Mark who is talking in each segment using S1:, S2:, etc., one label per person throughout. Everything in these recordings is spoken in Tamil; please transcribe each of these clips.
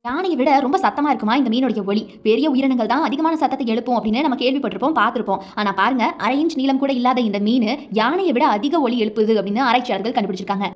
S1: யானையை விட ரொம்ப சத்தமா இருக்குமா இந்த மீனுடைய ஒலி. பெரிய உயிரினங்கள் தான் அதிகமான சத்தத்தை எழுப்பும் அப்படின்னு நம்ம கேள்விப்பட்டிருப்போம், பார்த்திருப்போம். ஆனா பாருங்க, 1/2 இன்ச் நீளம் கூட இல்லாத இந்த மீன் யானையை விட அதிக ஒலி எழுப்புது அப்படின்னு ஆராய்ச்சியாளர்கள் கண்டுபிடிச்சிருக்காங்க.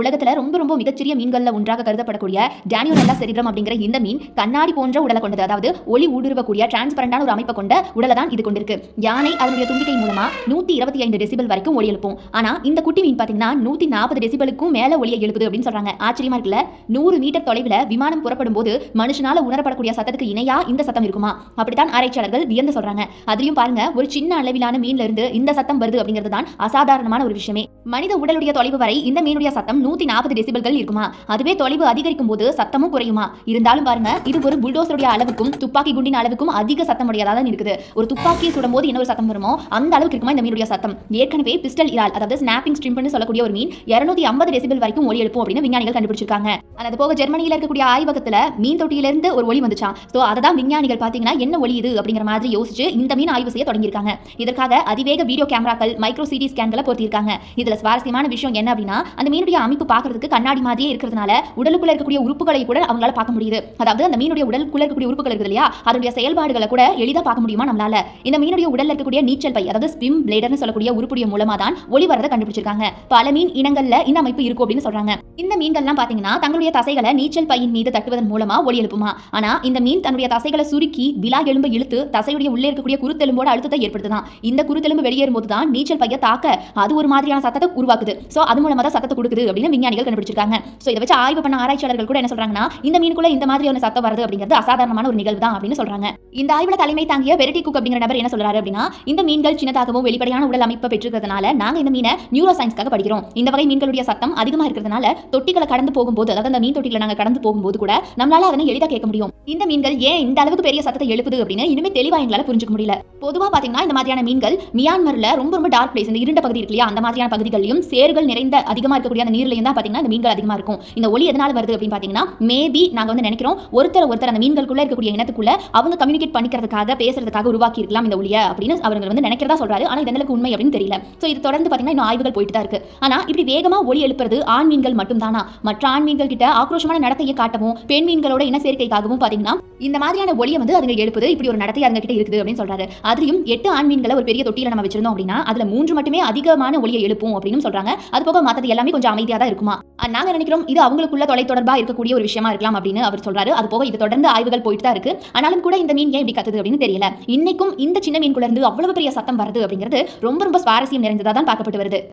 S1: உலகத்துல ரொம்ப ரொம்ப மிகச்சிறிய மீன்கள்ல ஒன்றாக கருதப்படக்கூடிய டானியோனெல்லா செரிப்ரம் அப்படிங்கிற இந்த மீன் கண்ணாடி போன்ற உடலை கொண்டது. அதாவது ஒளி ஊடுருவக்கூடிய டிரான்ஸ்பரண்டான ஒரு அமைப்பை கொண்ட உடலை தான் இது கொண்டிருக்கு. யானை அதனுடைய தும்பிக்கை மூலமா 125 டெசிபல் வரைக்கும் ஒலி எழுப்பும். ஆனா இந்த குட்டி மீன் பாத்தீங்கன்னா 140 டெசிபலுக்கும் மேல ஒலியை எழுப்புது அப்படின்னு சொல்றாங்க. ஆச்சரியமா இருக்குல்ல. 100 மீட்டர் தொலைவில் விமானம் புறப்படும் போது மனுஷனால உணரப்படக்கூடிய சத்தத்துக்கு இணையா இந்த சத்தம் இருக்குமா? அப்படித்தான் ஆராய்ச்சியாளர்கள் வியந்து சொல்றாங்க. அதுலயும் பாருங்க, ஒரு சின்ன அளவிலான மீன்ல இருந்து இந்த சத்தம் வருது அப்படிங்கிறது தான் அசாதாரணமான ஒரு விஷயமே. மனித உடலுடைய தொலைவு வரை இந்த மீனுடைய சத்தம் 140 டெசிபல்கள் இருக்குமா? அதுவே தொலைவு அதிகரிக்கும் போது சத்தமும் குறையுமா? இருந்தாலும் பாருங்க, இது ஒரு புல்டோசருடைய அளவுக்கும் துப்பாக்கி குண்டின் அளவுக்கும் அதிக சத்தம் உடையதா தான் இருக்குது. ஒரு துப்பாக்கியை சுடும்போது என்ன ஒரு சத்தம் வருமோ அந்த அளவுக்கு இருக்குமா இந்த மீனுடைய சத்தம். ஏற்கனவே பிஸ்டல் இறால், அதாவது ஸ்னாப்பிங் ஸ்ட்ரிம்ப்னு சொல்லக்கூடிய ஒரு மீன் 250 டெசிபல் வரைக்கும் ஒலி எழுப்பும் அப்படின்னு விஞ்ஞானிகள் கண்டுபிடிச்சிருக்காங்க. அது போக ஜெர்மனியில இருக்கக்கூடிய ஆய்வகத்துல மீன் தொட்டியிலிருந்து ஒரு ஒலி வந்துச்சாம். சோ அதை தான் விஞ்ஞானிகள் பாத்தீங்கன்னா என்ன ஒலி இது அப்படிங்கிற மாதிரி யோசிச்சு இந்த மீன் ஆய்வு செய்ய தொடங்கியிருக்காங்க. இதற்காக அதிவேக வீடியோ கேமராக்கள், மைக்ரோ சிடி ஸ்கேன்களை பொருத்தியிருக்காங்க. இதுல சுவாரஸ்யமான விஷயம் என்ன அப்படின்னா, அந்த மீனுடைய அமைப்பு பார்க்கிறதுக்கு கண்ணாடி மாதிரியே இருக்கிறதுனால உடலுக்குள்ள இருக்கக்கூடிய உறுப்புகளை கூட அவங்களால பார்க்க முடியுது. அதாவது அந்த மீனுடைய உடலுக்குள்ள இருக்கக்கூடிய உறுப்புகள் இருக்குது இல்லையா, அதனுடைய செயல்பாடுகளை கூட எளிதா பார்க்க முடியுமா நம்மளால. இந்த மீனுடைய உடல்ல இருக்கக்கூடிய நீச்சல் பை, அதாவது ஸ்விம் பிளேடர்னு சொல்லக்கூடிய உறுப்புடைய மூலமா தான் ஒலி வரதை கண்டுபிடிச்சிருக்காங்க. பல மீன் இனங்கள்ல இந்த அமைப்பு இருக்கும் அப்படின்னு சொல்றாங்க. இந்த மீன்கள்லாம் பாத்தீங்கன்னா தங்களுடைய தசைகளை நீச்சல் பையின் மீது தட்டுவதன் மூலமா ஒலி எழுப்புமா. ஆனா இந்த மீன் தன்னுடைய தசைகளை சுருக்கி விலா எலும்பை இழுத்து தசையுடைய உள்ளே இருக்கக்கூடிய குருத்தெலும்போட அழுத்தத்தை ஏற்படுத்துதான். இந்த குருத்தெலும்பு வெளியேறும் போது தான் நீச்சல் பையை தாக்க அது ஒரு மாதிரியான சத்தத்தை உருவாக்குது. சோ அது மூலமா தான் சத்தத்தை கொடுக்குது அப்படின்னு விஞ்ஞானிகள் கண்டுபிடிச்சிருக்காங்க. சோ இதை வச்சு ஆய்வு பண்ண ஆராய்ச்சியாளர்கள் கூட என்ன சொல்றாங்கன்னா, இந்த மீனுக்குள்ள இந்த மாதிரியான சத்தம் வருது அப்படிங்கிறது அசாதாரணமான ஒரு நிகழ்வு தான் அப்படின்னு சொல்றாங்க. இந்த ஆய்வுல தலைமை தாங்கிய வெரிட்டி குக் அப்படிங்கிற நபர் என்ன சொல்றாரு அப்படின்னா, இந்த மீன்கள் சின்னதாகவும் வெளிப்படையான உடல் அமைப்பை பெற்றிருக்கிறதுனால நாங்க இந்த மீனை நியூரோ சயின்ஸ்க்காக படிக்கிறோம். இந்த வகை மீன்களுடைய சத்தம் அதிகமா இருக்கிறதுனால தொட்டிகளை கடந்து போகும்போது, அதாவது அந்த மீன் தொட்டிகளை நாங்க கடந்து போகும்போது கூட நம்மளால அதனை எளிதா கேட்க முடியும். இந்த மீன்கள் ஏன் இந்த அளவுக்கு பெரிய சத்தத்தை எழுப்புது அப்படின்னு இனிமே தெளிவா எங்களால புரிஞ்சுக்க முடியல. பொதுவா பாத்தீங்கன்னா இந்த மாதிரியான மீன்கள் மியான்மர்ல ரொம்ப ரொம்ப டார்க் பிளேஸ், இந்த இருண்ட பகுதி இருக்கு இல்லையா, அந்த மாதிரியான பகுதிகளிலும் சேறுகள் நிறைந்த அதிகமா இருக்கக்கூடிய அந்த நீர்லயும் தான் பாத்தீங்கன்னா இந்த மீன்கள் அதிகமா இருக்கும். இந்த ஒலி எதனால வருது அப்படின்னு பாத்தீங்கன்னா, மேபி நாங்க வந்து நினைக்கிறோம் ஒருத்தர் அந்த மீன்களுக்குள்ள இருக்கக்கூடிய இனத்துக்குள்ள அவங்க கம்யூனிகேட் பண்ணிக்கிறதுக்காக பேசுறதுக்காக உருவாக்கி இருக்கலாம் இந்த ஒலியை அப்படின்னு அவங்க வந்து நினைக்கிறதா சொல்றாரு. ஆனா இது எந்தளவுக்கு உண்மை அப்படின்னு தெரியல. சோ இது தொடர்ந்து பாத்தீங்கன்னா இன்னும் ஆய்வுகள் போயிட்டு தான் இருக்கு. ஆனா இப்படி வேகமா ஒலி எழுப்புறது ஆண் மீன்கள் மட்டும் தானா? மற்ற ஆண் மீன்கள் கிட்ட ஆக்ரோஷமான நடத்தையை காட்டவும் பெண் மீன்களோட இன சேர்க்கைக்காகவும் பாத்தீங்கன்னா இந்த மாதிரியான ஒலியை வந்து அதுங்க எழுப்புது. இப்படி ஒரு நடத்தை அதுங்க கிட்ட இருக்குது அப்படின்னு சொல்றாரு. அதுலயும் 8 ஆண் மீன்களை ஒரு பெரிய தொட்டியில நம்ம வச்சிருந்தோம் அப்படின்னா அதுல 3 மட்டுமே அதிகமான ஒலியை எழுப்பும் அப்படின்னு சொல்றாங்க. அது போக மத்தது எல்லாமே கொஞ்சம் அமைதியா தான் இருக்குமா. நாங்க நினைக்கிறோம் இது அவங்களுக்குள்ள தொலை தொடர்பா இருக்கக்கூடிய ஒரு விஷயமா இருக்கலாம் அப்படின்னு அவர் சொல்றாரு. அது போக இது தொடர்ந்து ஆய்வுகள் போயிட்டு தான் இருக்கு. ஆனாலும் கூட இந்த மீன் ஏன் இப்படி கத்துது அப்படின்னு தெரியல. இன்னைக்கும் இந்த சின்ன மீன்குள்ள இருந்து அவ்வளவு பெரிய சத்தம் வருது அப்படிங்கிறது ரொம்ப ரொம்ப சுவாரஸ்யம் நிறைந்ததா தான் பார்க்கப்பட்டு வருது.